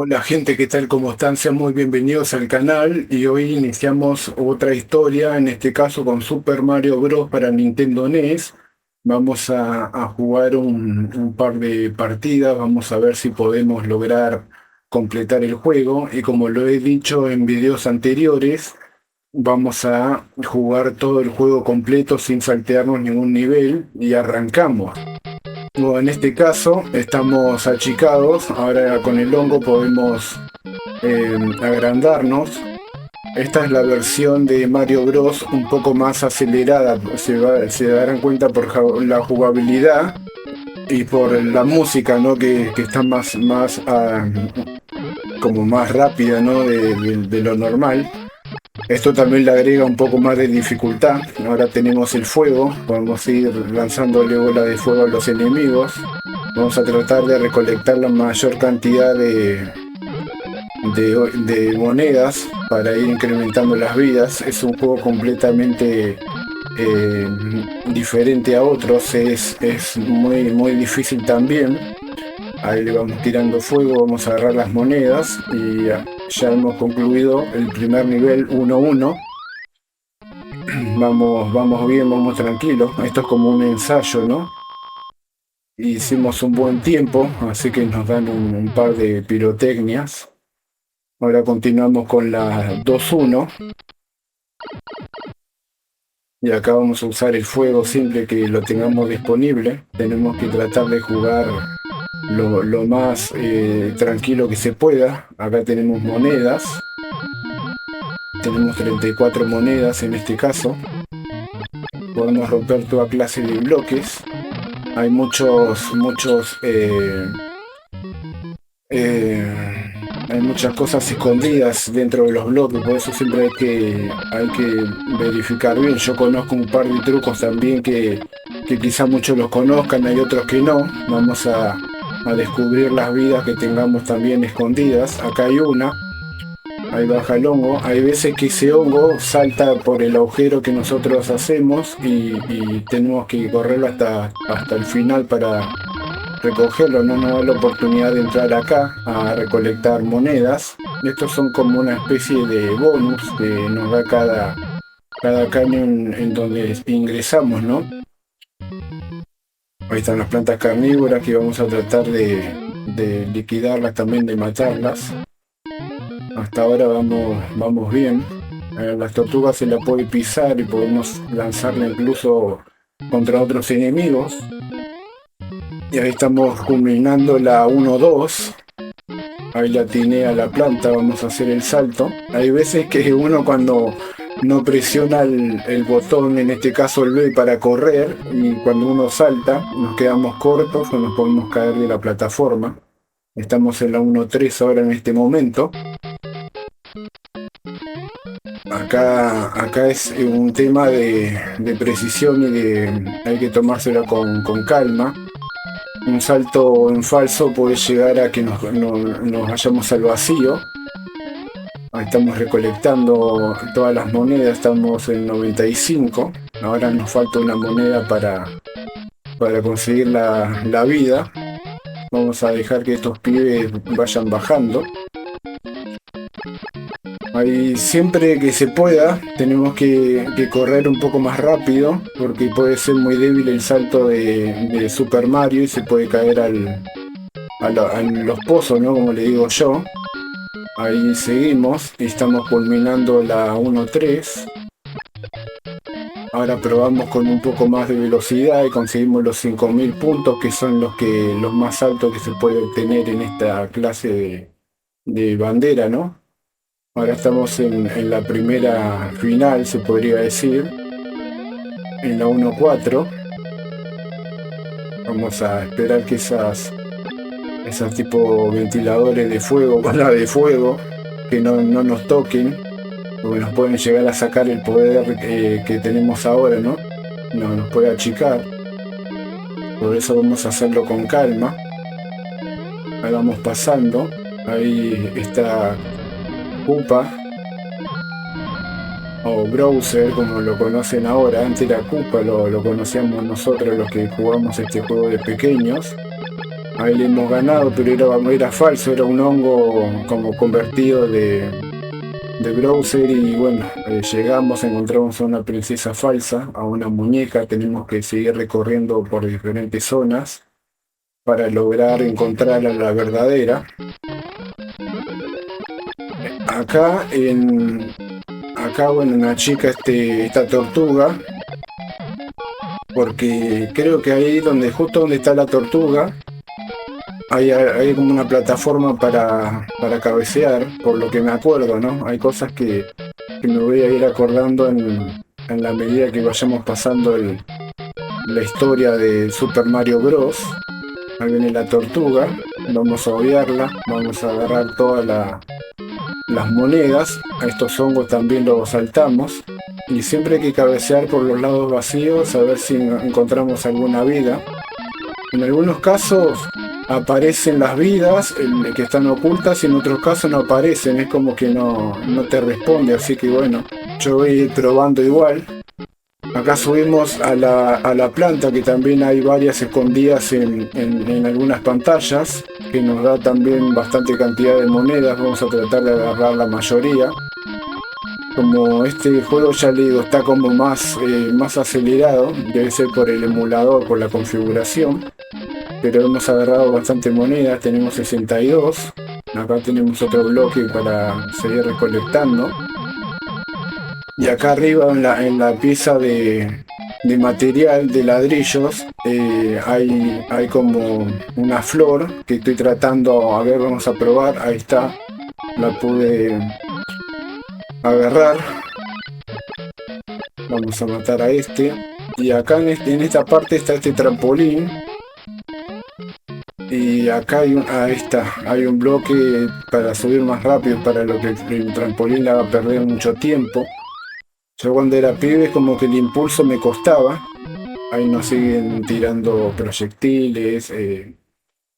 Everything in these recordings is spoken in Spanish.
Hola gente, ¿qué tal? ¿Cómo están? Sean muy bienvenidos al canal y hoy iniciamos otra historia, en este caso con Super Mario Bros. Para Nintendo NES. Vamos a jugar un par de partidas, vamos a ver si podemos lograr completar el juego y como lo he dicho en videos anteriores, vamos a jugar todo el juego completo sin saltearnos ningún nivel y arrancamos. Bueno, en este caso estamos achicados, ahora con el hongo podemos agrandarnos. Esta es la versión de Mario Bros. Un poco más acelerada, se darán cuenta por la jugabilidad y por la música, ¿no? Que está como más rápida, ¿no? De lo normal. Esto también le agrega un poco más de dificultad. Ahora tenemos el fuego, podemos ir lanzándole bola de fuego a los enemigos. Vamos a tratar de recolectar la mayor cantidad de monedas para ir incrementando las vidas. Es un juego completamente diferente a otros, es muy difícil también. Ahí le vamos tirando fuego, vamos a agarrar las monedas y ya hemos concluido el primer nivel 1-1. Vamos bien, vamos tranquilos. Esto es como un ensayo, ¿no? Hicimos un buen tiempo, así que nos dan un par de pirotecnias. Ahora continuamos con la 2-1. Y acá vamos a usar el fuego siempre que lo tengamos disponible. Tenemos que tratar de jugar lo más tranquilo que se pueda. Acá tenemos monedas. Tenemos 34 monedas en este caso. Podemos romper toda clase de bloques. Hay hay muchas cosas escondidas dentro de los bloques, por eso siempre hay que verificar bien. Yo conozco un par de trucos también que quizá muchos los conozcan, hay otros que no. Vamos a descubrir las vidas que tengamos también escondidas. Acá hay una, ahí baja el hongo. Hay veces que ese hongo salta por el agujero que nosotros hacemos y tenemos que correrlo hasta el final para recogerlo. No nos da la oportunidad de entrar acá a recolectar monedas. Estos son como una especie de bonus que nos da cada cañón en donde ingresamos, ¿no? Ahí están las plantas carnívoras que vamos a tratar de liquidarlas, también de matarlas. Hasta ahora vamos bien. Las tortugas se las puede pisar y podemos lanzarla incluso contra otros enemigos. Y ahí estamos culminando la 1-2. Ahí la atiné a la planta, vamos a hacer el salto. Hay veces que uno cuando no presiona el botón, en este caso el B para correr, y cuando uno salta nos quedamos cortos o nos podemos caer de la plataforma. Estamos en la 1-3 ahora en este momento. Acá es un tema de precisión y hay que tomárselo con calma. Un salto en falso puede llegar a que nos vayamos al vacío. Ahí estamos recolectando todas las monedas, estamos en 95. Ahora nos falta una moneda para conseguir la vida. Vamos a dejar que estos pibes vayan bajando. Ahí siempre que se pueda tenemos que correr un poco más rápido porque puede ser muy débil el salto de Super Mario y se puede caer a los pozos, ¿no? Como le digo yo. Ahí seguimos y estamos culminando la 1-3. Ahora probamos con un poco más de velocidad y conseguimos los 5000 puntos, que son los más altos que se puede obtener en esta clase de bandera, ¿no? Ahora estamos en la primera final, se podría decir, en la 1-4. Vamos a esperar que esas tipo ventiladores de fuego, balas de fuego, que no nos toquen, porque nos pueden llegar a sacar el poder que tenemos ahora, ¿no? Nos puede achicar. Por eso vamos a hacerlo con calma. Ahí vamos pasando. Ahí está Koopa o Browser, como lo conocen ahora. Antes era Koopa, lo conocíamos nosotros los que jugamos este juego de pequeños. ahí le hemos ganado, pero era falso, era un hongo como convertido de browser y bueno, llegamos, encontramos a una princesa falsa, a una muñeca, tenemos que seguir recorriendo por diferentes zonas para lograr encontrar a la verdadera. Acá, bueno, una chica, esta tortuga, porque creo que ahí justo donde está la tortuga, hay como una plataforma para cabecear, por lo que me acuerdo, ¿no? Hay cosas que me voy a ir acordando en la medida que vayamos pasando la historia de Super Mario Bros. Ahí viene la tortuga, vamos a obviarla, vamos a agarrar todas las monedas, a estos hongos también los saltamos, y siempre hay que cabecear por los lados vacíos a ver si encontramos alguna vida. En algunos casos aparecen las vidas que están ocultas y en otros casos no aparecen, es como que no te responde, así que bueno, yo voy a ir probando igual. Acá subimos a la planta, que también hay varias escondidas en algunas pantallas, que nos da también bastante cantidad de monedas. Vamos a tratar de agarrar la mayoría. Como este juego, ya le digo, está como más acelerado, debe ser por el emulador, por la configuración, pero hemos agarrado bastante monedas, tenemos 62. Acá tenemos otro bloque para seguir recolectando. Y acá arriba en la pieza de material de ladrillos hay como una flor que estoy tratando, a ver, vamos a probar. Ahí está, la pude agarrar. Vamos a matar a este. Y acá en esta parte está este trampolín. Y acá hay un bloque para subir más rápido, para lo que el trampolín le haga perder mucho tiempo. Yo cuando era pibe como que el impulso me costaba. Ahí nos siguen tirando proyectiles.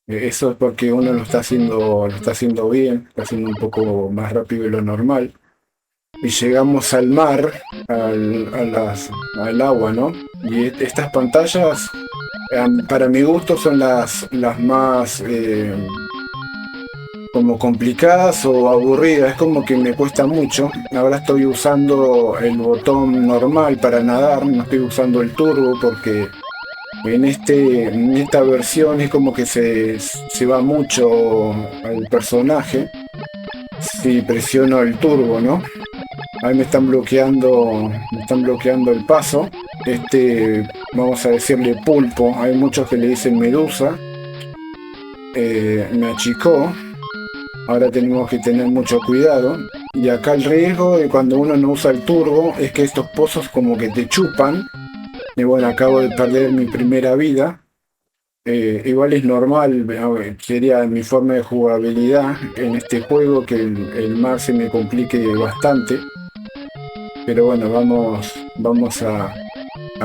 Eso es porque uno lo está haciendo bien, está haciendo un poco más rápido de lo normal. Y llegamos al mar, al agua, ¿no? Y estas pantallas, para mi gusto, son las más como complicadas o aburridas, es como que me cuesta mucho. Ahora estoy usando el botón normal para nadar, no estoy usando el turbo porque en esta versión es como que se va mucho al personaje si presiono el turbo, ¿no? Ahí me están bloqueando el paso. Vamos a decirle pulpo, hay muchos que le dicen medusa. Me achicó. Ahora tenemos que tener mucho cuidado. Y acá el riesgo de cuando uno no usa el turbo es que estos pozos como que te chupan. Y bueno, acabo de perder mi primera vida. Igual es normal, sería mi forma de jugabilidad en este juego, que el mar se me complique bastante. Pero bueno, vamos a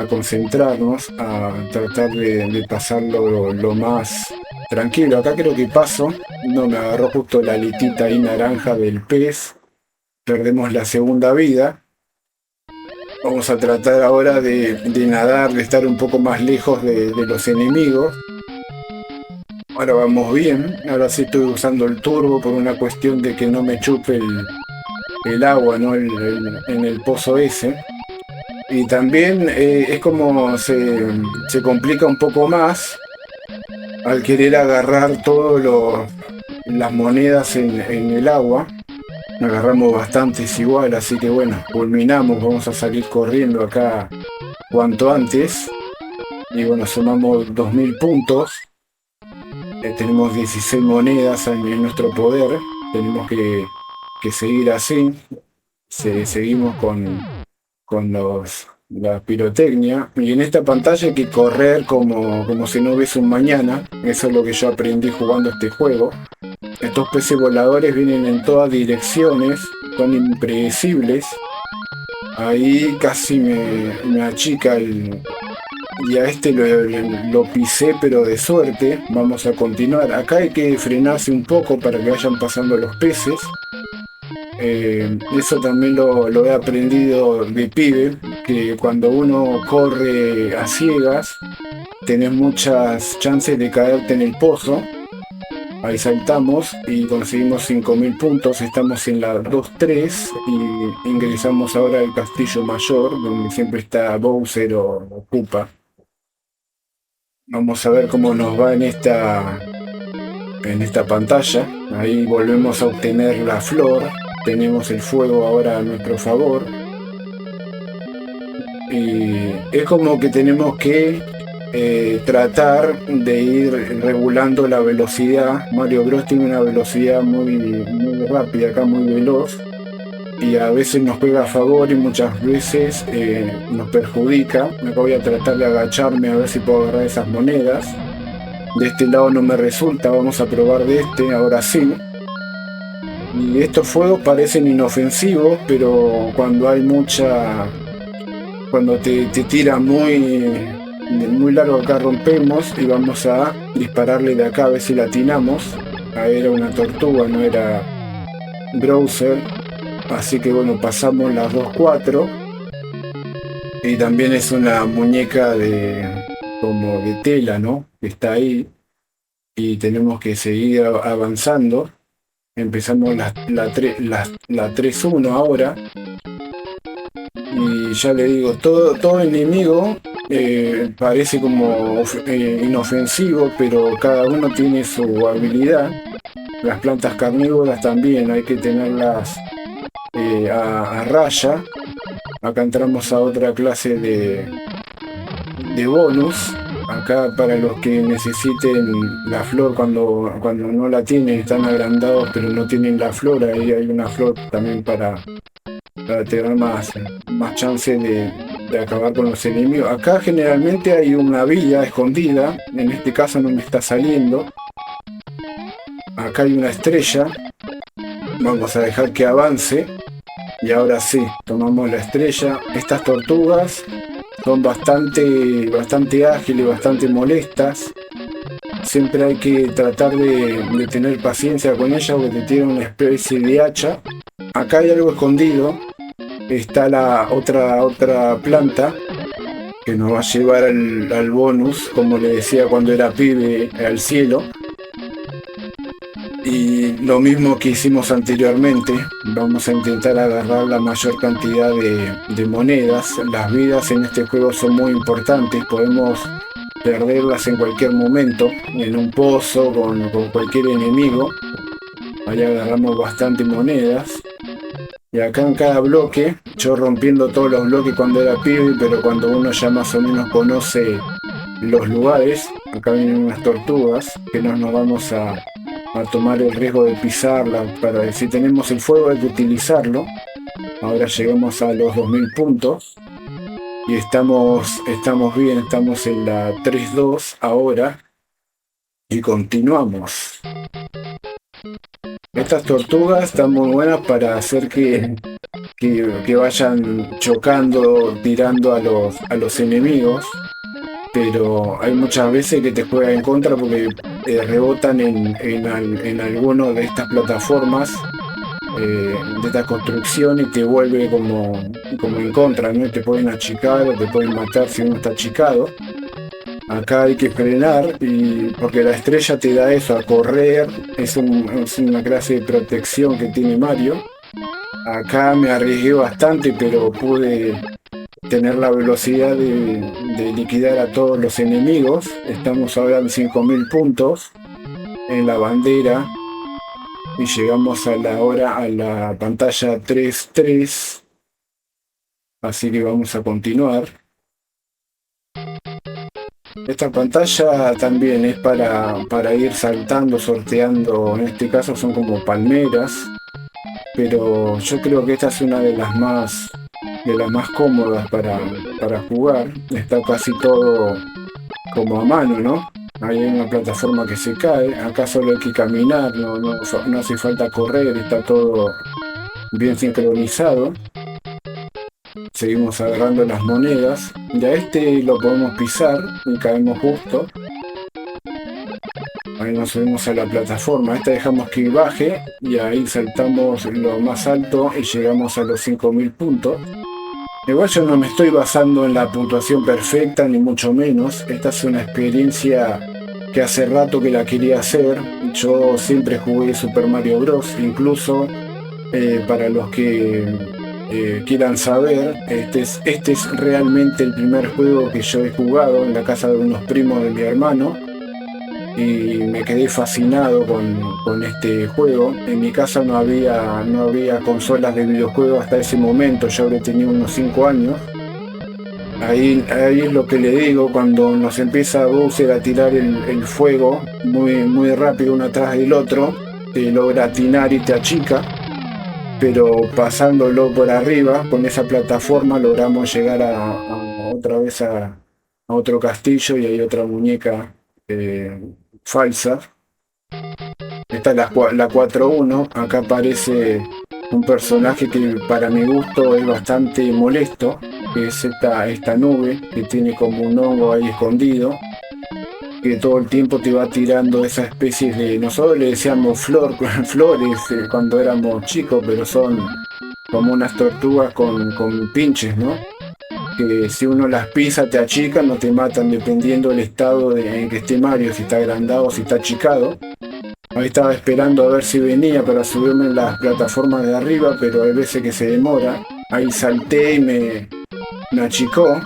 concentrarnos, a tratar de pasarlo lo más tranquilo. Acá creo que paso. No, me agarró justo la alitita ahí naranja del pez. Perdemos la segunda vida. Vamos a tratar ahora de nadar, de estar un poco más lejos de los enemigos. Ahora vamos bien. Ahora sí estoy usando el turbo por una cuestión de que no me chupe el agua, ¿no? En el pozo ese. Y también es como se complica un poco más al querer agarrar todas las monedas en el agua. Agarramos bastantes igual, así que bueno, culminamos, vamos a salir corriendo acá cuanto antes. Y bueno, sumamos 2000 puntos. Tenemos 16 monedas en nuestro poder. Tenemos que seguir así. Seguimos con la pirotecnia. Y en esta pantalla hay que correr como si no hubiese un mañana. Eso es lo que yo aprendí jugando este juego. Estos peces voladores vienen en todas direcciones, son impredecibles. Ahí casi me achica y a lo pisé, pero de suerte. Vamos a continuar. Acá hay que frenarse un poco para que vayan pasando los peces. Eso también lo he aprendido de pibe, que cuando uno corre a ciegas, tenés muchas chances de caerte en el pozo. Ahí saltamos y conseguimos 5000 puntos, estamos en la 2-3 y ingresamos ahora al castillo mayor, donde siempre está Bowser o Koopa. Vamos a ver cómo nos va en esta pantalla. Ahí volvemos a obtener la flor, tenemos el fuego ahora a nuestro favor. Y es como que tenemos que tratar de ir regulando la velocidad. Mario Bros tiene una velocidad muy rápida, acá muy veloz, y a veces nos juega a favor y muchas veces nos perjudica. Acá voy a tratar de agacharme a ver si puedo agarrar esas monedas. De este lado no me resulta, vamos a probar de este, ahora sí. Y estos fuegos parecen inofensivos, pero cuando hay cuando te tira muy largo, acá rompemos y vamos a dispararle de acá a ver si la atinamos. Ahí era una tortuga, no era Browser. Así que bueno, pasamos las 2-4. Y también es una muñeca como de tela, ¿no? Que está ahí. Y tenemos que seguir avanzando. Empezamos la 3-1 ahora. Y ya le digo, todo enemigo parece como inofensivo, pero cada uno tiene su habilidad. Las plantas carnívoras también hay que tenerlas a raya. Acá entramos a otra clase de bonus. Acá para los que necesiten la flor cuando no la tienen, están agrandados pero no tienen la flor, ahí hay una flor también para tener más chance de acabar con los enemigos. Acá generalmente hay una villa escondida, en este caso no me está saliendo. Acá hay una estrella, vamos a dejar que avance. Y ahora sí, tomamos la estrella. Estas tortugas son bastante ágiles, bastante molestas. Siempre hay que tratar de tener paciencia con ellas porque te tiran una especie de hacha. Acá hay algo escondido. Está la otra planta que nos va a llevar al bonus, como le decía cuando era pibe, al cielo. Y lo mismo que hicimos anteriormente, vamos a intentar agarrar la mayor cantidad de monedas. Las vidas en este juego son muy importantes, podemos perderlas en cualquier momento, en un pozo, con cualquier enemigo. Ahí agarramos bastante monedas. Y acá en cada bloque, yo rompiendo todos los bloques cuando era pibe, pero cuando uno ya más o menos conoce los lugares, acá vienen unas tortugas que no nos vamos a tomar el riesgo de pisarla. Para si tenemos el fuego hay que utilizarlo. Ahora llegamos a los 2000 puntos y estamos bien, estamos en la 3-2 ahora y continuamos. Estas tortugas están muy buenas para hacer que vayan chocando, tirando a los enemigos, pero hay muchas veces que te juega en contra porque rebotan en alguno de estas plataformas, de esta construcción, y te vuelve como en contra, ¿no? Te pueden achicar o te pueden matar si uno está achicado. Acá hay que frenar porque la estrella te da eso, a correr, es una clase de protección que tiene Mario. Acá me arriesgué bastante, pero pude tener la velocidad de liquidar a todos los enemigos. Estamos ahora en 5000 puntos en la bandera y llegamos a la pantalla 3-3, así que vamos a continuar. Esta pantalla también es para ir saltando, sorteando. En este caso son como palmeras, pero yo creo que esta es una de las más cómodas para jugar. Está casi todo como a mano, ¿no? Hay una plataforma que se cae. Acá solo hay que caminar, no hace falta correr, está todo bien sincronizado. Seguimos agarrando las monedas. Y a este lo podemos pisar y caemos justo. Ahí nos subimos a la plataforma. Esta dejamos que baje y ahí saltamos lo más alto y llegamos a los 5000 puntos. Igual yo no me estoy basando en la puntuación perfecta, ni mucho menos. Esta es una experiencia que hace rato que la quería hacer. Yo siempre jugué Super Mario Bros. Incluso para los que quieran saber, este es realmente el primer juego que yo he jugado en la casa de unos primos de mi hermano. Y me quedé fascinado con este juego. En mi casa no había consolas de videojuegos hasta ese momento, yo habré tenido unos 5 años. Ahí es lo que le digo, cuando nos empieza Bowser a tirar el fuego muy, muy rápido uno atrás del otro, te logra atinar y te achica, pero pasándolo por arriba, con esa plataforma logramos llegar otra vez a otro castillo y hay otra muñeca falsa. Esta es la 4-1. Acá aparece un personaje que para mi gusto es bastante molesto, que es esta nube que tiene como un hongo ahí escondido, que todo el tiempo te va tirando esas especies de, nosotros le decíamos flores cuando éramos chicos, pero son como unas tortugas con pinches, ¿no? Que si uno las pisa te achican, no te matan, dependiendo del estado en que esté Mario, si está agrandado o si está achicado. Ahí estaba esperando a ver si venía para subirme en las plataformas de arriba, pero hay veces que se demora. Ahí salté y me achicó.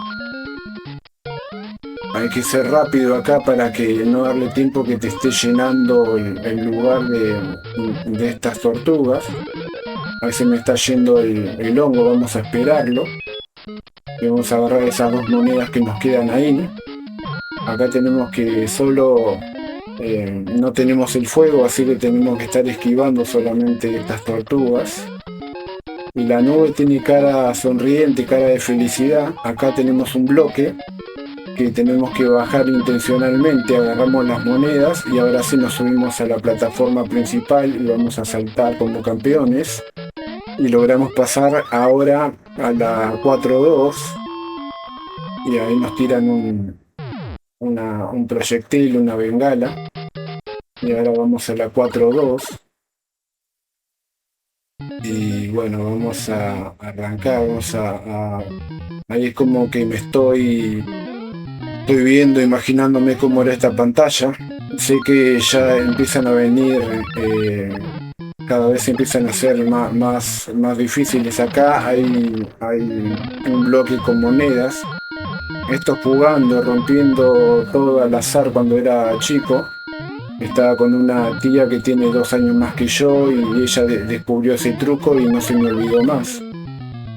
Hay que ser rápido acá para que no darle tiempo que te esté llenando el lugar de estas tortugas. A veces me está yendo el hongo, vamos a esperarlo. Y vamos a agarrar esas 2 monedas que nos quedan ahí. Acá tenemos que solo... no tenemos el fuego, así que tenemos que estar esquivando solamente estas tortugas. Y la nube tiene cara sonriente, cara de felicidad. Acá tenemos un bloque que tenemos que bajar intencionalmente. Agarramos las monedas y ahora sí nos subimos a la plataforma principal y vamos a saltar como campeones. Y logramos pasar ahora a la 4-2 y ahí nos tiran un proyectil, una bengala. Y ahora vamos a la 4-2 y bueno, vamos a arrancar, ahí es como que me estoy viendo, imaginándome cómo era esta pantalla. Sé que ya empiezan a venir, cada vez empiezan a ser más difíciles. Acá hay un bloque con monedas. Esto jugando, rompiendo todo al azar cuando era chico. Estaba con una tía que tiene 2 años más que yo y ella descubrió ese truco y no se me olvidó más.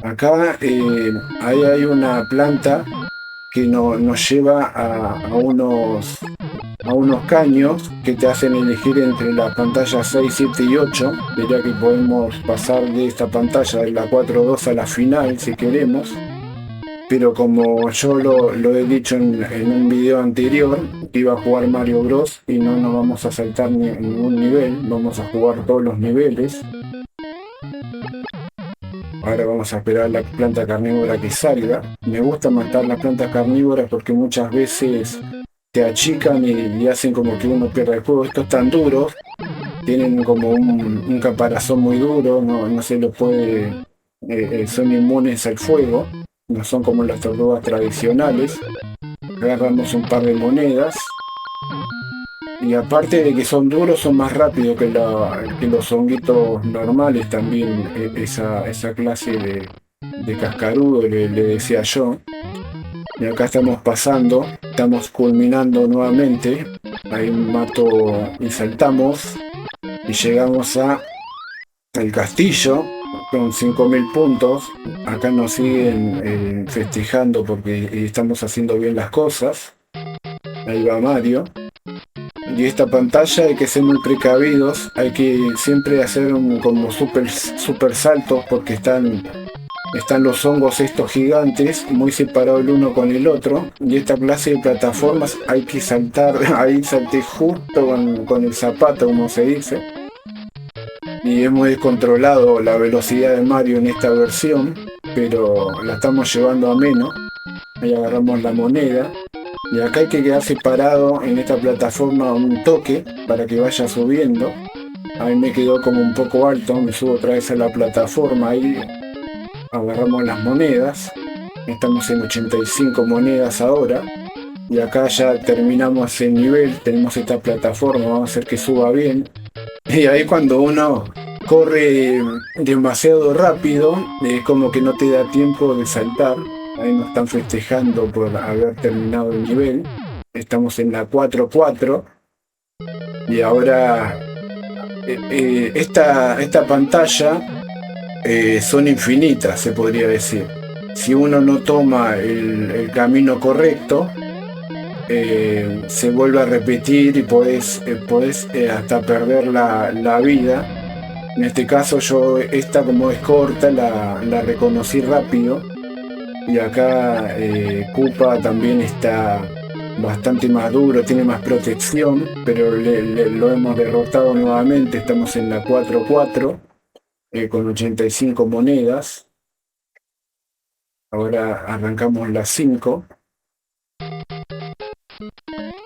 Acá ahí hay una planta que nos lleva a unos caños que te hacen elegir entre las pantallas 6, 7 y 8. Diría que podemos pasar de esta pantalla de la 4-2 a la final si queremos. Pero como yo lo he dicho en un video anterior, iba a jugar Mario Bros. Y no nos vamos a saltar ningún nivel, vamos a jugar todos los niveles. Ahora vamos a esperar a la planta carnívora que salga. Me gusta matar las plantas carnívoras porque muchas veces te achican y hacen como que uno pierda el juego. Estos están duros, tienen como un caparazón muy duro, no se lo puede, son inmunes al fuego. No son como las tortugas tradicionales. Agarramos un par de monedas. Y aparte de que son duros, son más rápidos que los honguitos normales también. Esa clase de cascarudo le decía yo. Y acá estamos pasando. Estamos culminando nuevamente. Ahí mato y saltamos. Y llegamos al castillo. Con 5.000 puntos, acá nos siguen festejando porque estamos haciendo bien las cosas. Ahí va Mario. Y esta pantalla hay que ser muy precavidos, hay que siempre hacer como super saltos porque están los hongos estos gigantes, muy separados el uno con el otro. Y esta clase de plataformas hay que saltar, ahí salté justo con el zapato, como se dice. Y hemos descontrolado la velocidad de Mario en esta versión, pero la estamos llevando a menos. Ahí agarramos la moneda. Y acá hay que quedarse parado en esta plataforma un toque para que vaya subiendo. Ahí me quedó como un poco alto, me subo otra vez a la plataforma. Ahí agarramos las monedas. Estamos en 85 monedas ahora. Y acá ya terminamos el nivel, tenemos esta plataforma, vamos a hacer que suba bien. Y ahí cuando uno corre demasiado rápido, es como que no te da tiempo de saltar. Ahí nos están festejando por haber terminado el nivel. Estamos en la 4-4. Y ahora esta pantalla son infinitas, se podría decir. Si uno no toma el camino correcto, se vuelve a repetir y podés hasta perder la vida. En este caso yo esta, como es corta, la reconocí rápido. Y acá Koopa también está bastante más duro, tiene más protección, pero lo hemos derrotado nuevamente. Estamos en la 4-4 con 85 monedas. Ahora arrancamos la 5.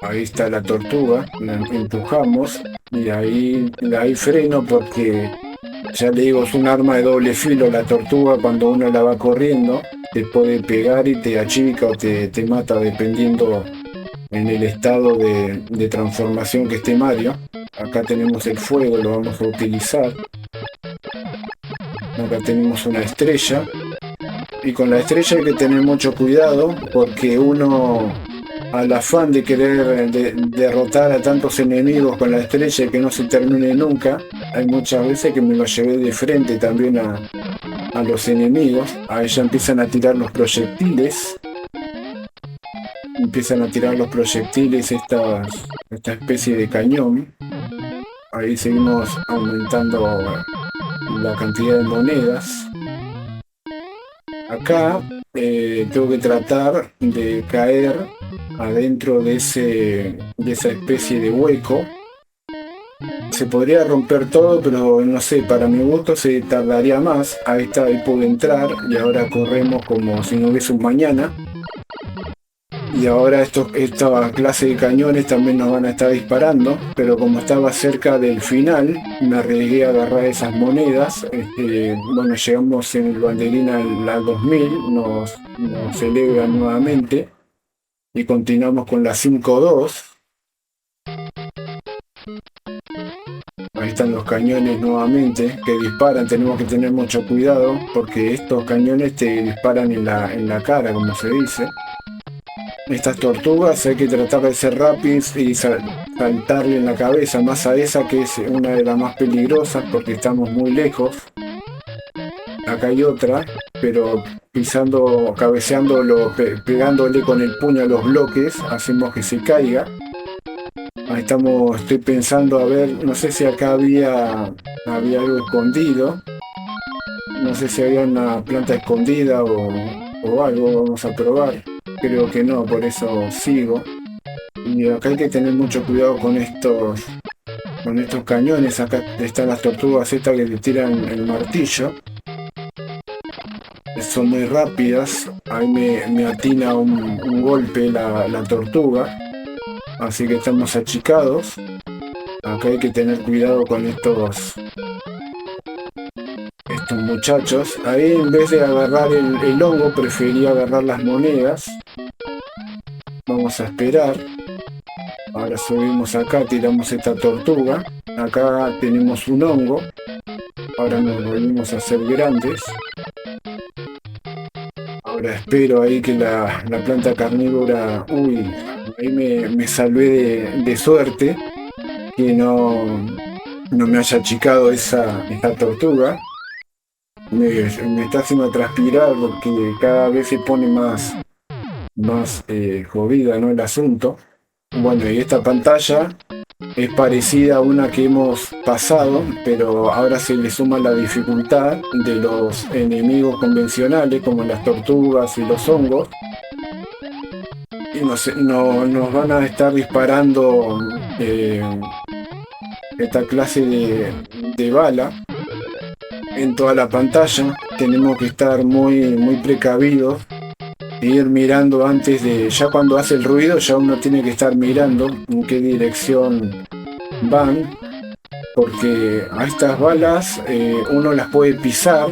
Ahí está la tortuga, la empujamos y ahí freno porque, ya le digo, es un arma de doble filo. La tortuga, cuando uno la va corriendo, te puede pegar y te achica o te mata, dependiendo en el estado de transformación que esté Mario. Acá tenemos el fuego, lo vamos a utilizar. Acá tenemos una estrella. Y con la estrella hay que tener mucho cuidado porque uno, al afán de querer derrotar a tantos enemigos con la estrella y que no se termine nunca, hay muchas veces que me lo llevé de frente también a los enemigos. Ahí ya empiezan a tirar los proyectiles. Esta especie de cañón. Ahí seguimos aumentando la cantidad de monedas. Acá tengo que tratar de caer adentro de esa especie de hueco. Se podría romper todo, pero no sé, para mi gusto se tardaría más. Ahí pude entrar y ahora corremos como si no hubiese un mañana. Y ahora esta clase de cañones también nos van a estar disparando, pero como estaba cerca del final, me arriesgué a agarrar esas monedas. Bueno, llegamos en el banderín al 2000, nos celebran nuevamente y continuamos con la 5-2. Ahí están los cañones nuevamente que disparan. Tenemos que tener mucho cuidado porque estos cañones te disparan en la cara, como se dice. Estas tortugas hay que tratar de ser rápidos y saltarle en la cabeza, más a esa que es una de las más peligrosas porque estamos muy lejos. Acá hay otra, pero cabeceándolo, pegándole con el puño a los bloques, hacemos que se caiga. Ahí estoy pensando, a ver, no sé si acá había algo escondido. No sé si había una planta escondida o algo, vamos a probar. Creo que no, por eso sigo. Y acá hay que tener mucho cuidado con estos cañones. Acá están las tortugas estas que le tiran el martillo. Son muy rápidas. Ahí me atina un golpe la tortuga. Así que estamos achicados. Acá hay que tener cuidado con estos muchachos. Ahí, en vez de agarrar el hongo, preferí agarrar las monedas. Vamos a esperar. Ahora subimos acá, tiramos esta tortuga. Acá tenemos un hongo. Ahora nos volvimos a hacer grandes. Ahora espero ahí que la planta carnívora... Uy, ahí me salvé de suerte que no me haya achicado esta tortuga. Me está haciendo transpirar porque cada vez se pone más jodida, ¿no?, el asunto. Bueno, y esta pantalla es parecida a una que hemos pasado, pero ahora se le suma la dificultad de los enemigos convencionales como las tortugas y los hongos. Y nos van a estar disparando esta clase de bala en toda la pantalla. Tenemos que estar muy precavidos e ir mirando antes ya cuando hace el ruido, ya uno tiene que estar mirando en qué dirección van, porque a estas balas uno las puede pisar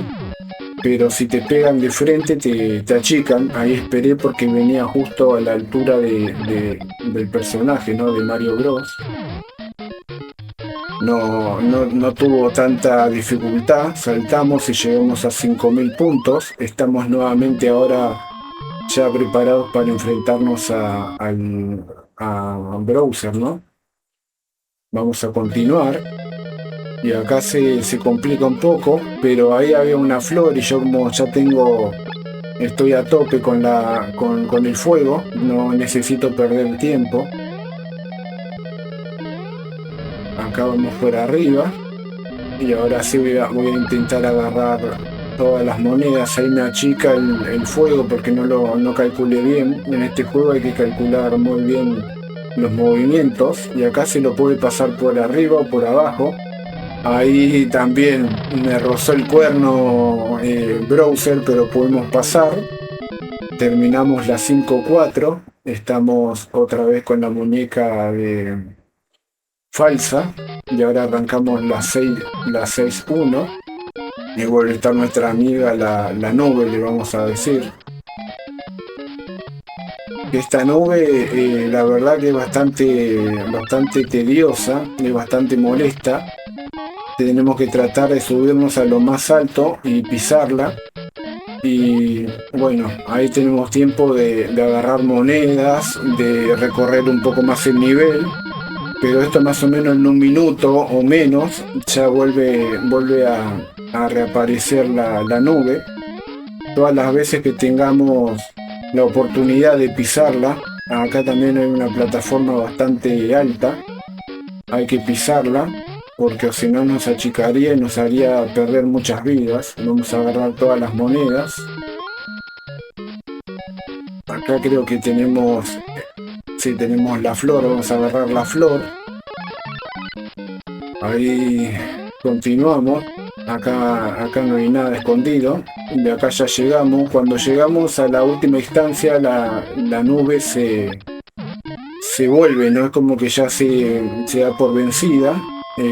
pero si te pegan de frente te achican. Ahí esperé porque venía justo a la altura del personaje, ¿no? De Mario Bros. No tuvo tanta dificultad, saltamos y llegamos a 5000 puntos. Estamos nuevamente ahora ya preparados para enfrentarnos a Browser, ¿no? Vamos a continuar. Y acá se complica un poco, pero ahí había una flor y yo como ya estoy a tope con el fuego, no necesito perder tiempo. Acá vamos por arriba y ahora sí voy a intentar agarrar todas las monedas. Ahí me achica el fuego porque no calculé bien. En este juego hay que calcular muy bien los movimientos y acá se lo puede pasar por arriba o por abajo. Ahí también me rozó el cuerno Browser, pero podemos pasar. Terminamos la 5-4. Estamos otra vez con la muñeca falsa. Y ahora arrancamos la 6-1. Y vuelve a estar nuestra amiga la nube, le vamos a decir. Esta nube, la verdad que es bastante tediosa, es bastante molesta. Tenemos que tratar de subirnos a lo más alto y pisarla. Y bueno, ahí tenemos tiempo de agarrar monedas, de recorrer un poco más el nivel. Pero esto más o menos en 1 minuto o menos ya vuelve a reaparecer la nube. Todas las veces que tengamos la oportunidad de pisarla, acá también hay una plataforma bastante alta, hay que pisarla porque si no nos achicaría y nos haría perder muchas vidas. Vamos a agarrar todas las monedas. Acá creo que tenemos la flor, vamos a agarrar la flor. Ahí continuamos. Acá no hay nada escondido. De acá ya llegamos. Cuando llegamos a la última instancia, la nube se vuelve, ¿no? Es como que ya se da por vencida.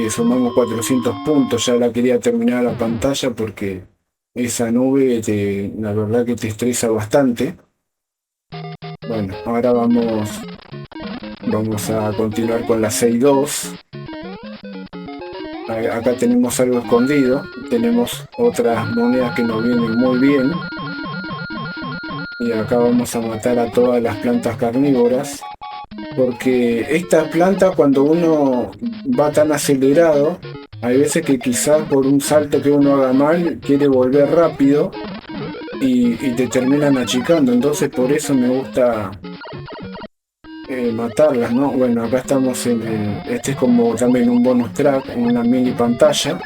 Sumamos 400 puntos. Ya la quería terminar la pantalla porque esa nube la verdad que te estresa bastante. Bueno, ahora vamos a continuar con la 6-2. Acá tenemos algo escondido. Tenemos otras monedas que nos vienen muy bien. Y acá vamos a matar a todas las plantas carnívoras. Porque esta planta, cuando uno va tan acelerado, hay veces que quizás por un salto que uno haga mal, quiere volver rápido. Y te terminan achicando, entonces por eso me gusta matarlas, ¿no? Bueno, acá estamos este es como también un bonus track, en una mini pantalla,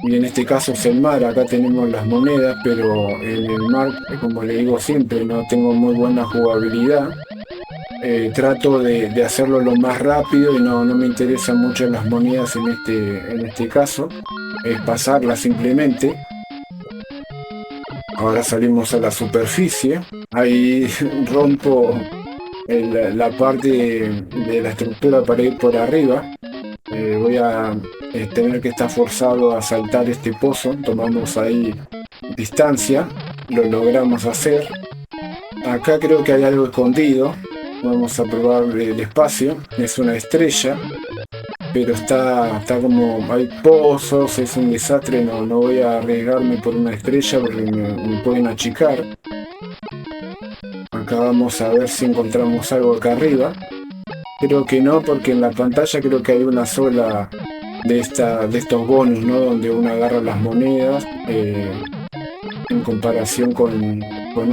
y en este caso es el mar. Acá tenemos las monedas, pero en el mar, como le digo siempre, no tengo muy buena jugabilidad. Trato de hacerlo lo más rápido y no me interesan mucho las monedas en este caso, es pasarlas simplemente. Ahora salimos a la superficie. Ahí rompo la parte de la estructura para ir por arriba. Voy a tener que estar forzado a saltar este pozo. Tomamos ahí distancia. Lo logramos hacer. Acá creo que hay algo escondido. Vamos a probar el espacio. Es una estrella. Pero está como hay pozos, es un desastre, no voy a arriesgarme por una estrella porque me pueden achicar. Acá vamos a ver si encontramos algo acá arriba. Creo que no, porque en la pantalla creo que hay una sola de estos bonus, ¿no? Donde uno agarra las monedas, en comparación con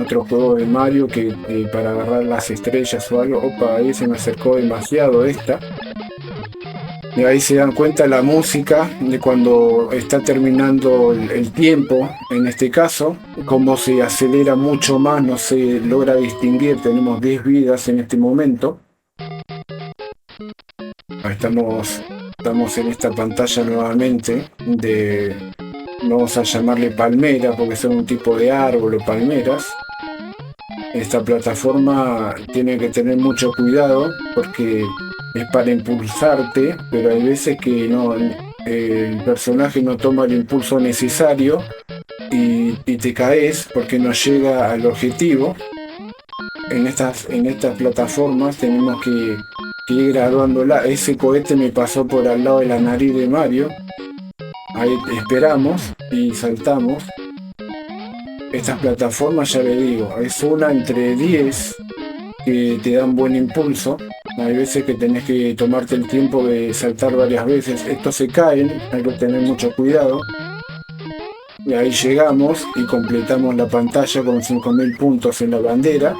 otro juego de Mario que para agarrar las estrellas o algo. Opa, ahí se me acercó demasiado esta. Y ahí se dan cuenta la música de cuando está terminando el tiempo, en este caso, como se acelera mucho más, no se logra distinguir. Tenemos 10 vidas en este momento. Ahí estamos en esta pantalla nuevamente vamos a llamarle palmera porque son un tipo de árbol o palmeras. Esta plataforma tiene que tener mucho cuidado porque es para impulsarte, pero hay veces que el personaje no toma el impulso necesario y te caes porque no llega al objetivo. En estas plataformas tenemos que ir graduándola. Ese cohete me pasó por al lado de la nariz de Mario. Ahí esperamos y saltamos. Estas plataformas, ya le digo, es una entre 10 que te dan buen impulso. Hay veces que tenés que tomarte el tiempo de saltar varias veces. Estos se caen, hay que tener mucho cuidado. Y ahí llegamos y completamos la pantalla con 5000 puntos en la bandera.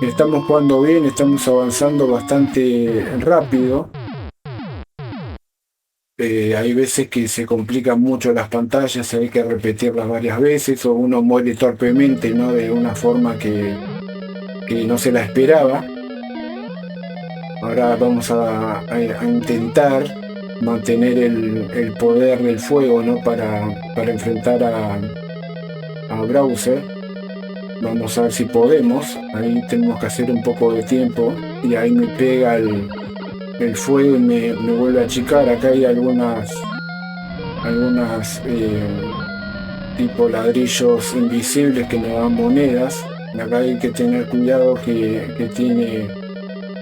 Estamos jugando bien, estamos avanzando bastante rápido. Hay veces que se complican mucho las pantallas, hay que repetirlas varias veces o uno muere torpemente, ¿no? De una forma que no se la esperaba. Ahora vamos a intentar mantener el poder del fuego, ¿no? Para enfrentar a Bowser. Vamos a ver si podemos. Ahí tenemos que hacer un poco de tiempo y ahí me pega el fuego y me vuelve a achicar. Acá hay algunas tipo ladrillos invisibles que nos dan monedas. Acá hay que tener cuidado que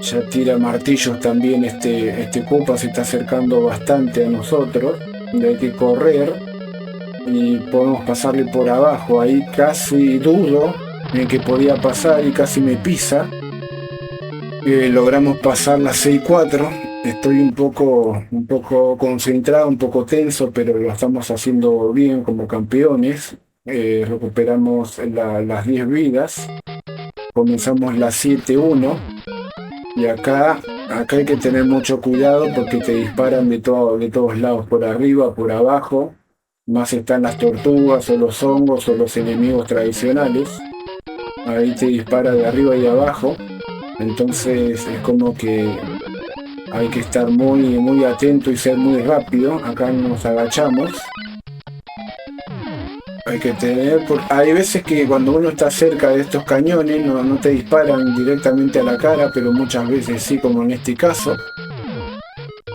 ya tira martillos también. Este Koopa se está acercando bastante a nosotros y hay que correr y podemos pasarle por abajo. Ahí casi dudo en que podía pasar y casi me pisa. Logramos pasar la 6-4. Estoy un poco concentrado, un poco tenso, pero lo estamos haciendo bien como campeones. Recuperamos las 10 vidas. Comenzamos la 7-1. Y acá hay que tener mucho cuidado porque te disparan de todos lados, por arriba, por abajo. Más están las tortugas o los hongos o los enemigos tradicionales. Ahí te dispara de arriba y de abajo. Entonces es como que hay que estar muy atento y ser muy rápido. Acá nos agachamos. Hay que tener... Hay veces que cuando uno está cerca de estos cañones no te disparan directamente a la cara, pero muchas veces sí, como en este caso.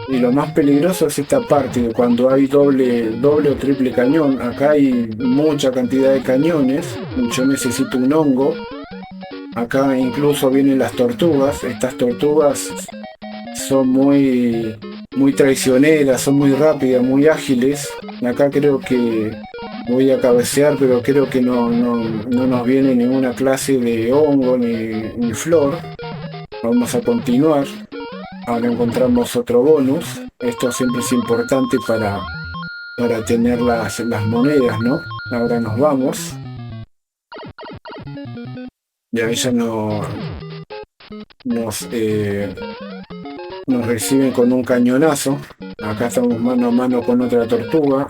Y lo más peligroso es esta parte, de cuando hay doble o triple cañón. Acá hay mucha cantidad de cañones. Yo necesito un hongo. Acá incluso vienen las tortugas. Estas tortugas son muy traicioneras, son muy rápidas, muy ágiles. Acá creo que voy a cabecear, pero creo que no nos viene ninguna clase de hongo ni flor. Vamos a continuar. Ahora encontramos otro bonus. Esto siempre es importante para tener las monedas, ¿no? Ahora nos vamos. Y ahí ya nos reciben con un cañonazo. Acá estamos mano a mano con otra tortuga.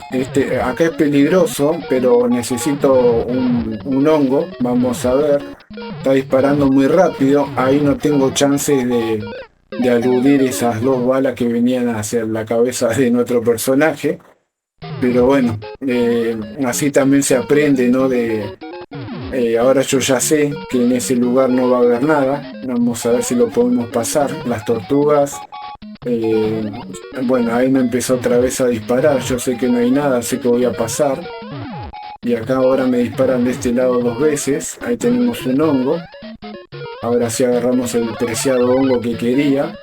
Acá es peligroso, pero necesito un hongo. Vamos a ver. Está disparando muy rápido. Ahí no tengo chances de aludir esas 2 balas que venían hacia la cabeza de nuestro personaje. Pero bueno, así también se aprende, ¿no? Ahora yo ya sé que en ese lugar no va a haber nada. Vamos a ver si lo podemos pasar. Las tortugas, bueno, ahí me empezó otra vez a disparar. Yo sé que no hay nada, sé que voy a pasar. Y acá ahora me disparan de este lado 2 veces. Ahí tenemos un hongo. Ahora sí agarramos el preciado hongo que quería.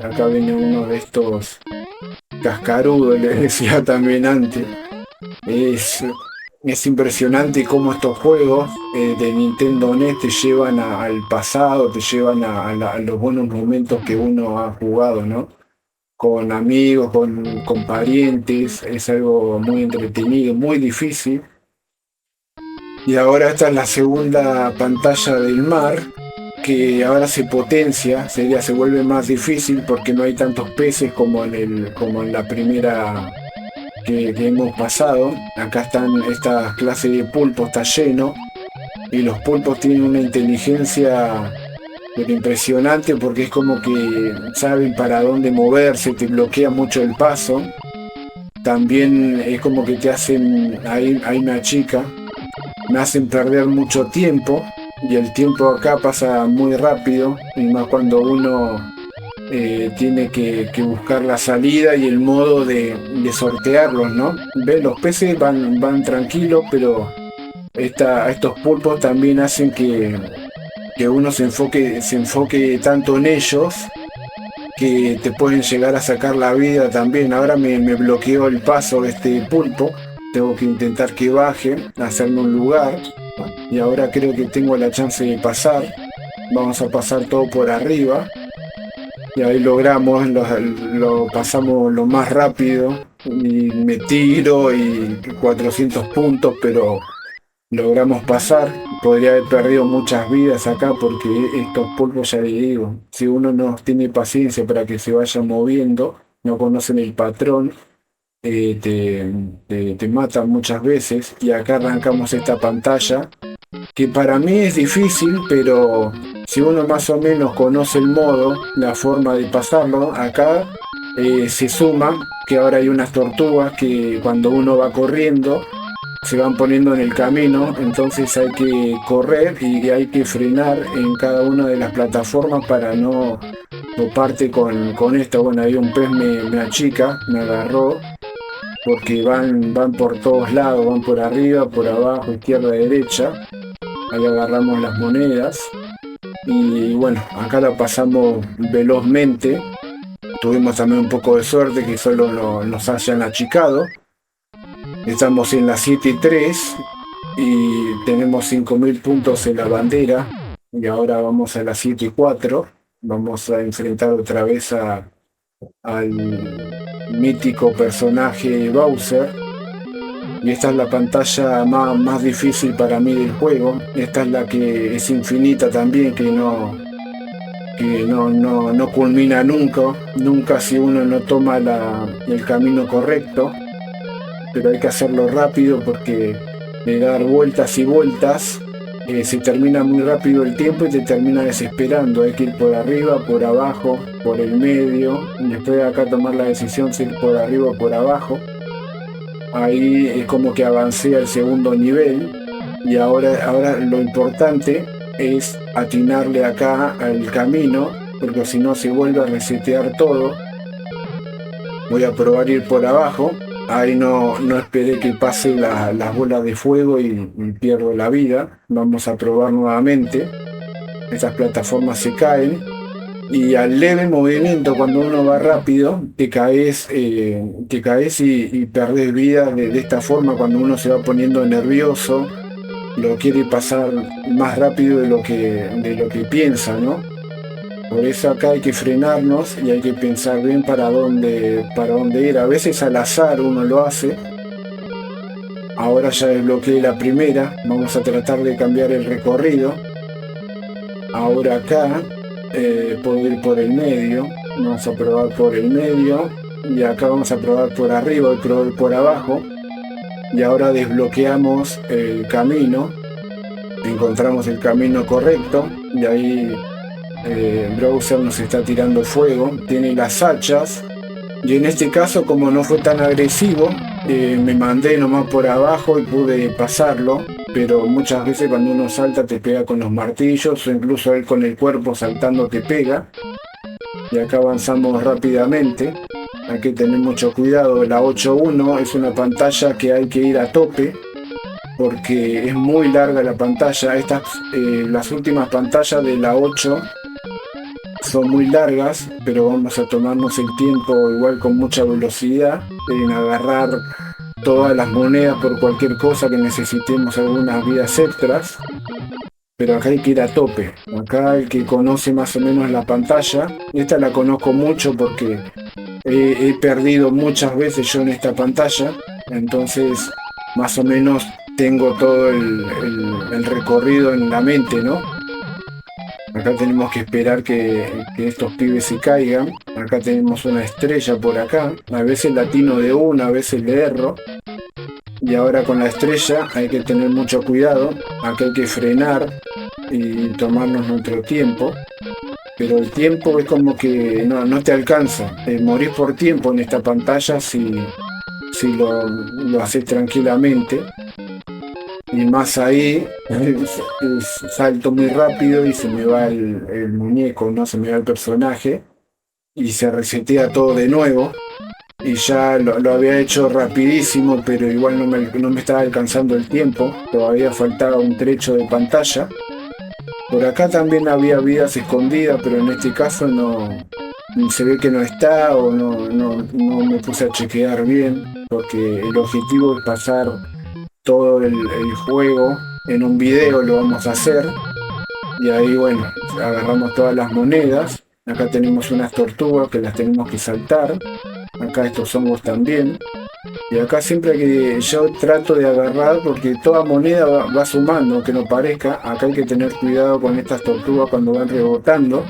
Acá viene uno de estos cascarudos, les decía también antes. Es impresionante cómo estos juegos de Nintendo NES te llevan al pasado, te llevan a los buenos momentos que uno ha jugado, ¿no? Con amigos, con parientes. Es algo muy entretenido, muy difícil. Y ahora esta es la segunda pantalla del mar, que ahora se potencia, se vuelve más difícil porque no hay tantos peces como en la primera que hemos pasado. Acá están estas clases de pulpos, está lleno, y los pulpos tienen una inteligencia impresionante porque es como que saben para dónde moverse, te bloquea mucho el paso. También es como que te hacen, ahí me achica, me hacen perder mucho tiempo, y el tiempo acá pasa muy rápido, y más cuando uno tiene que buscar la salida y el modo de sortearlos, ¿no? ¿Ves? Los peces van tranquilos, pero estos pulpos también hacen que uno se enfoque tanto en ellos que te pueden llegar a sacar la vida también. Ahora me bloqueó el paso de este pulpo, tengo que intentar que baje, hacerme un lugar, y ahora creo que tengo la chance de pasar. Vamos a pasar todo por arriba, y ahí logramos, lo pasamos lo más rápido, y me tiro y 400 puntos, pero logramos pasar. Podría haber perdido muchas vidas acá porque estos pulpos, ya le digo, si uno no tiene paciencia para que se vaya moviendo, no conocen el patrón, te matan muchas veces. Y acá arrancamos esta pantalla, que para mí es difícil, pero si uno más o menos conoce el modo, la forma de pasarlo, acá se suma que ahora hay unas tortugas que cuando uno va corriendo, se van poniendo en el camino, entonces hay que correr y hay que frenar en cada una de las plataformas para no toparte con esto. Bueno, ahí un pez me achica, me agarró, porque van por todos lados, van por arriba, por abajo, izquierda, derecha. Ahí agarramos las monedas y bueno, acá la pasamos velozmente. Tuvimos también un poco de suerte que solo nos hayan achicado. Estamos en la 7 y 3 y tenemos 5000 puntos en la bandera, y ahora vamos a la 7 y 4. Vamos a enfrentar otra vez al mítico personaje Bowser, y esta es la pantalla más difícil para mí del juego. Esta es la que es infinita también, que no culmina nunca si uno no toma el camino correcto. Pero hay que hacerlo rápido porque de dar vueltas y vueltas se termina muy rápido el tiempo y te termina desesperando. Hay que ir por arriba, por abajo, por el medio, y después de acá tomar la decisión si ir por arriba o por abajo. Ahí es como que avancé al segundo nivel, y ahora lo importante es atinarle acá al camino, porque si no se vuelve a resetear todo. Voy a probar ir por abajo. Ahí no esperé que pase las bolas de fuego y pierdo la vida. Vamos a probar nuevamente. Estas plataformas se caen y al leve movimiento, cuando uno va rápido, te caes y perdés vida de esta forma. Cuando uno se va poniendo nervioso, lo quiere pasar más rápido de lo que piensa, ¿no? Por eso acá hay que frenarnos y hay que pensar bien para dónde ir. A veces al azar uno lo hace. Ahora ya desbloqueé la primera. Vamos a tratar de cambiar el recorrido. Ahora acá puedo ir por el medio. Vamos a probar por el medio. Y acá vamos a probar por arriba y probar por abajo. Y ahora desbloqueamos el camino. Encontramos el camino correcto. Y ahí Bowser nos está tirando fuego, tiene las hachas, y en este caso, como no fue tan agresivo, me mandé nomás por abajo y pude pasarlo. Pero muchas veces cuando uno salta te pega con los martillos, o incluso él con el cuerpo saltando te pega. Y acá avanzamos rápidamente, hay que tener mucho cuidado. La 8.1 es una pantalla que hay que ir a tope porque es muy larga la pantalla. Las últimas pantallas de la 8 son muy largas, pero vamos a tomarnos el tiempo igual con mucha velocidad en agarrar todas las monedas por cualquier cosa que necesitemos, algunas vidas extras. Pero acá hay que ir a tope. Acá el que conoce más o menos la pantalla, esta la conozco mucho porque he perdido muchas veces yo en esta pantalla, entonces más o menos tengo todo el recorrido en la mente, ¿no? Acá tenemos que esperar que estos pibes se caigan. Acá tenemos una estrella por acá. A veces la atino de una, a veces le erro. Y ahora con la estrella hay que tener mucho cuidado. Acá hay que frenar y tomarnos nuestro tiempo. Pero el tiempo es como que no te alcanza. Morís por tiempo en esta pantalla si lo haces tranquilamente. Y más ahí, salto muy rápido y se me va el muñeco, ¿no? Se me va el personaje y se resetea todo de nuevo. y ya lo había hecho rapidísimo, pero igual no me estaba alcanzando el tiempo, todavía faltaba un trecho de pantalla. Por acá también había vidas escondidas, pero en este caso no se ve que no está o no me puse a chequear bien, porque el objetivo es pasar todo el juego en un video, lo vamos a hacer. Y ahí, bueno, agarramos todas las monedas. Acá tenemos unas tortugas que las tenemos que saltar. Acá estos hongos también. Y acá siempre que yo trato de agarrar, porque toda moneda va sumando, aunque no parezca. Acá hay que tener cuidado con estas tortugas cuando van rebotando,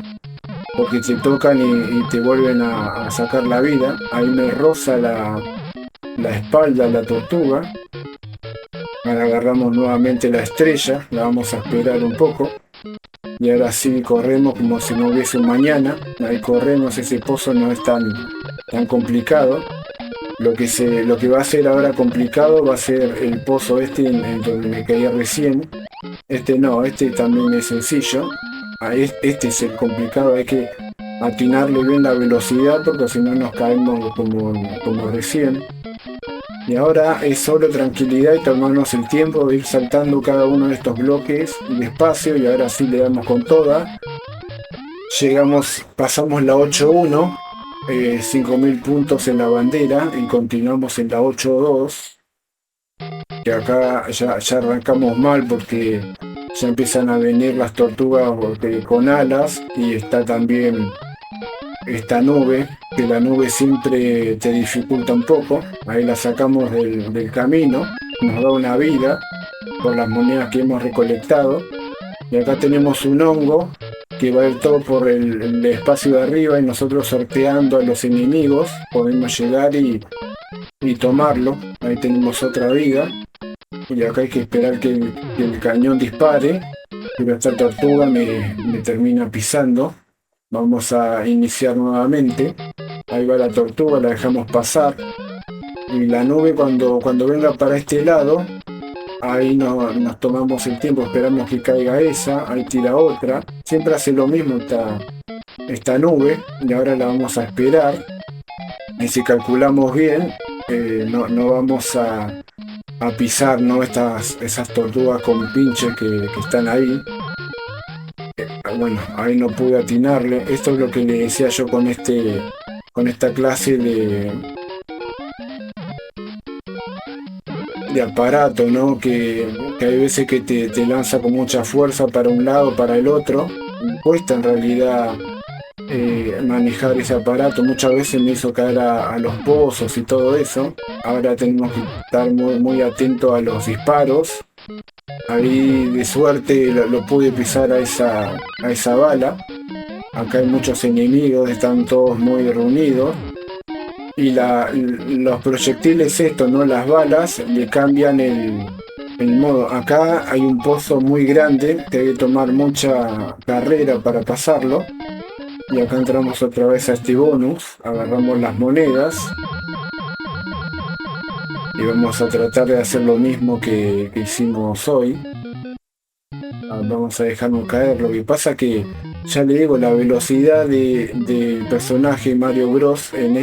porque te tocan y te vuelven a sacar la vida. Ahí me roza la espalda la tortuga. Ahora agarramos nuevamente la estrella, la vamos a esperar un poco. Y ahora sí corremos como si no hubiese un mañana. Ahí corremos, ese pozo no es tan complicado. Lo que va a ser ahora complicado va a ser el pozo este en donde me caí recién. Este no, este también es sencillo. Este es el complicado, hay que atinarle bien la velocidad porque si no nos caemos como recién. Y ahora es solo tranquilidad y tomarnos el tiempo de ir saltando cada uno de estos bloques despacio, y ahora sí le damos con toda. Pasamos la 8.1, 5.000 puntos en la bandera, y continuamos en la 8.2, que acá ya arrancamos mal porque ya empiezan a venir las tortugas con alas, y está también esta nube, que la nube siempre te dificulta un poco. Ahí la sacamos del camino, nos da una vida por las monedas que hemos recolectado. Y acá tenemos un hongo que va a ir todo por el espacio de arriba, y nosotros sorteando a los enemigos podemos llegar y tomarlo. Ahí tenemos otra vida, y acá hay que esperar que el cañón dispare, pero esta tortuga me termina pisando. Vamos a iniciar nuevamente. Ahí va la tortuga, la dejamos pasar. Y la nube cuando venga para este lado, ahí nos tomamos el tiempo, esperamos que caiga esa, ahí tira otra. Siempre hace lo mismo esta nube, y ahora la vamos a esperar. Y si calculamos bien, no vamos a pisar, ¿no?, esas tortugas con pinches que están ahí. Bueno, ahí no pude atinarle. Esto es lo que le decía yo con esta clase de aparato, ¿no? Que hay veces que te lanza con mucha fuerza para un lado, para el otro. Cuesta en realidad manejar ese aparato. Muchas veces me hizo caer a los pozos y todo eso. Ahora tenemos que estar muy, muy atentos a los disparos. Ahí de suerte lo pude pisar a esa bala. Acá hay muchos enemigos, están todos muy reunidos. Y los proyectiles estos, ¿no?, las balas, le cambian el modo. Acá hay un pozo muy grande que hay que tomar mucha carrera para pasarlo. Y acá entramos otra vez a este bonus, agarramos las monedas. Y vamos a tratar de hacer lo mismo que hicimos hoy. Vamos a dejarnos caer. Lo que pasa que, ya le digo, la velocidad del personaje Mario Bros. En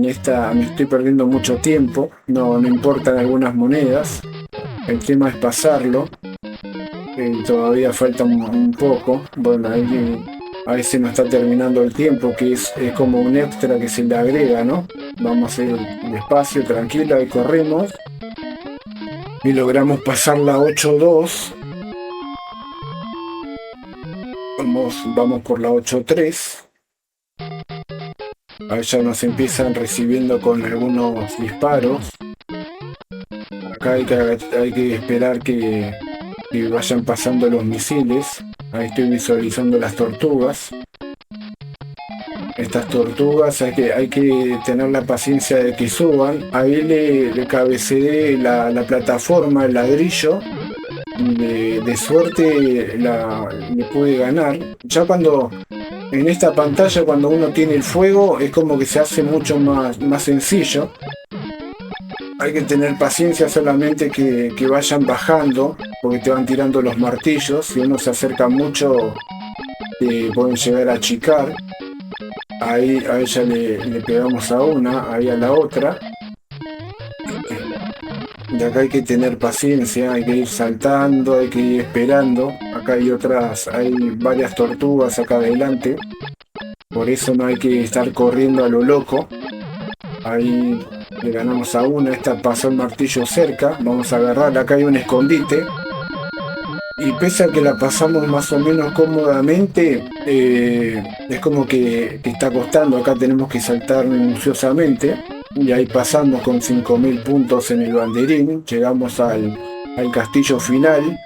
esta me estoy perdiendo mucho tiempo. No importan algunas monedas. El tema es pasarlo. Todavía falta un poco. Bueno, ahí se nos está terminando el tiempo, que es como un extra que se le agrega, ¿no? Vamos a ir despacio, tranquilo, ahí corremos. Y logramos pasar la 8.2. Vamos por la 8.3. Ahí ya nos empiezan recibiendo con algunos disparos. Acá hay que esperar que vayan pasando los misiles. Ahí estoy visualizando las tortugas. Estas tortugas hay que tener la paciencia de que suban. Ahí le cabeceé la plataforma, el ladrillo. De suerte le pude ganar. Ya en esta pantalla, cuando uno tiene el fuego, es como que se hace mucho más sencillo. Hay que tener paciencia, solamente que vayan bajando, porque te van tirando los martillos. Si uno se acerca mucho, te pueden llegar a achicar. Ahí a ella le pegamos a una, ahí a la otra. De acá hay que tener paciencia, hay que ir saltando, hay que ir esperando. Acá hay varias tortugas acá adelante. Por eso no hay que estar corriendo a lo loco. Ahí le ganamos a una, esta pasó el martillo cerca. Vamos a agarrarla, acá hay un escondite. Y pese a que la pasamos más o menos cómodamente, es como que está costando. Acá tenemos que saltar minuciosamente. Y ahí pasamos con 5000 puntos en el banderín. Llegamos al castillo final.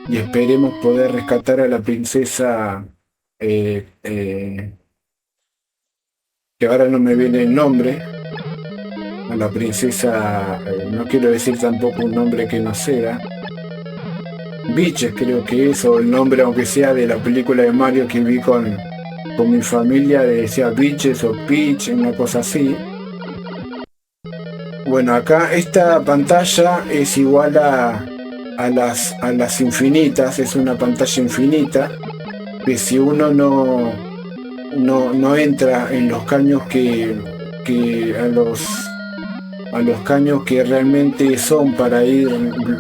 Y esperemos poder rescatar a la princesa, eh, eh, que ahora no me viene el nombre. A la princesa, no quiero decir tampoco un nombre que no sea. Beaches creo que es, o el nombre, aunque sea de la película de Mario que vi con mi familia, decía Beaches o Peach, una cosa así. Bueno, acá esta pantalla es igual a las infinitas, es una pantalla infinita, que si uno no entra en los caños a los caños que realmente son para ir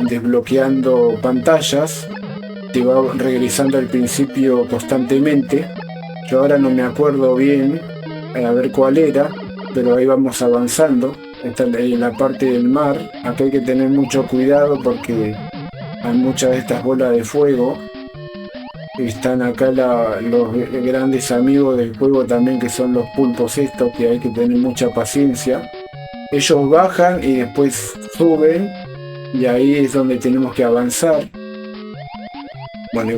desbloqueando pantallas, te va regresando al principio constantemente. Yo ahora no me acuerdo bien a ver cuál era, pero ahí vamos avanzando. Esta es la parte del mar. Acá hay que tener mucho cuidado porque hay muchas de estas bolas de fuego. Están acá los grandes amigos del juego también, que son los pulpos estos, que hay que tener mucha paciencia. Ellos bajan y después suben, y ahí es donde tenemos que avanzar. Bueno, y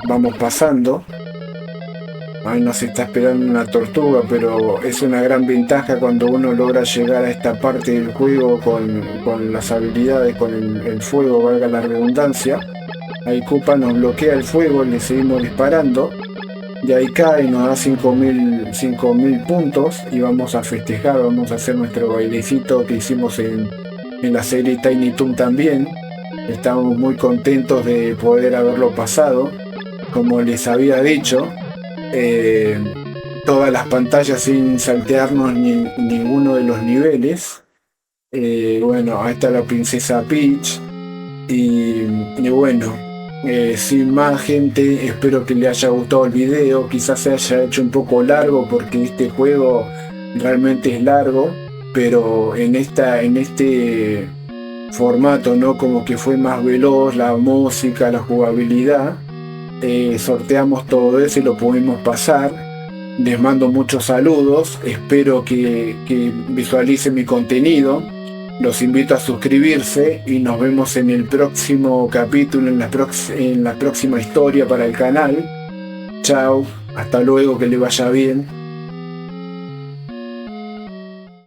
vamos pasando. Ahí nos está esperando una tortuga, pero es una gran ventaja cuando uno logra llegar a esta parte del juego con las habilidades, con el fuego, valga la redundancia. Ahí Koopa nos bloquea el fuego, le seguimos disparando. De ahí cae y nos da 5000 puntos y vamos a festejar, vamos a hacer nuestro bailecito que hicimos en la serie Tiny Toon también. Estamos muy contentos de poder haberlo pasado. Como les había dicho, todas las pantallas sin saltearnos ninguno de los niveles. Bueno, ahí está la princesa Peach. Y bueno, sin más, gente, espero que les haya gustado el video. Quizás se haya hecho un poco largo porque este juego realmente es largo, pero en este formato, ¿no? Como que fue más veloz la música, la jugabilidad. Sorteamos todo eso y lo pudimos pasar. Les mando muchos saludos, espero que visualicen mi contenido. Los invito a suscribirse y nos vemos en el próximo capítulo, en la próxima historia para el canal. Chao, hasta luego, que le vaya bien.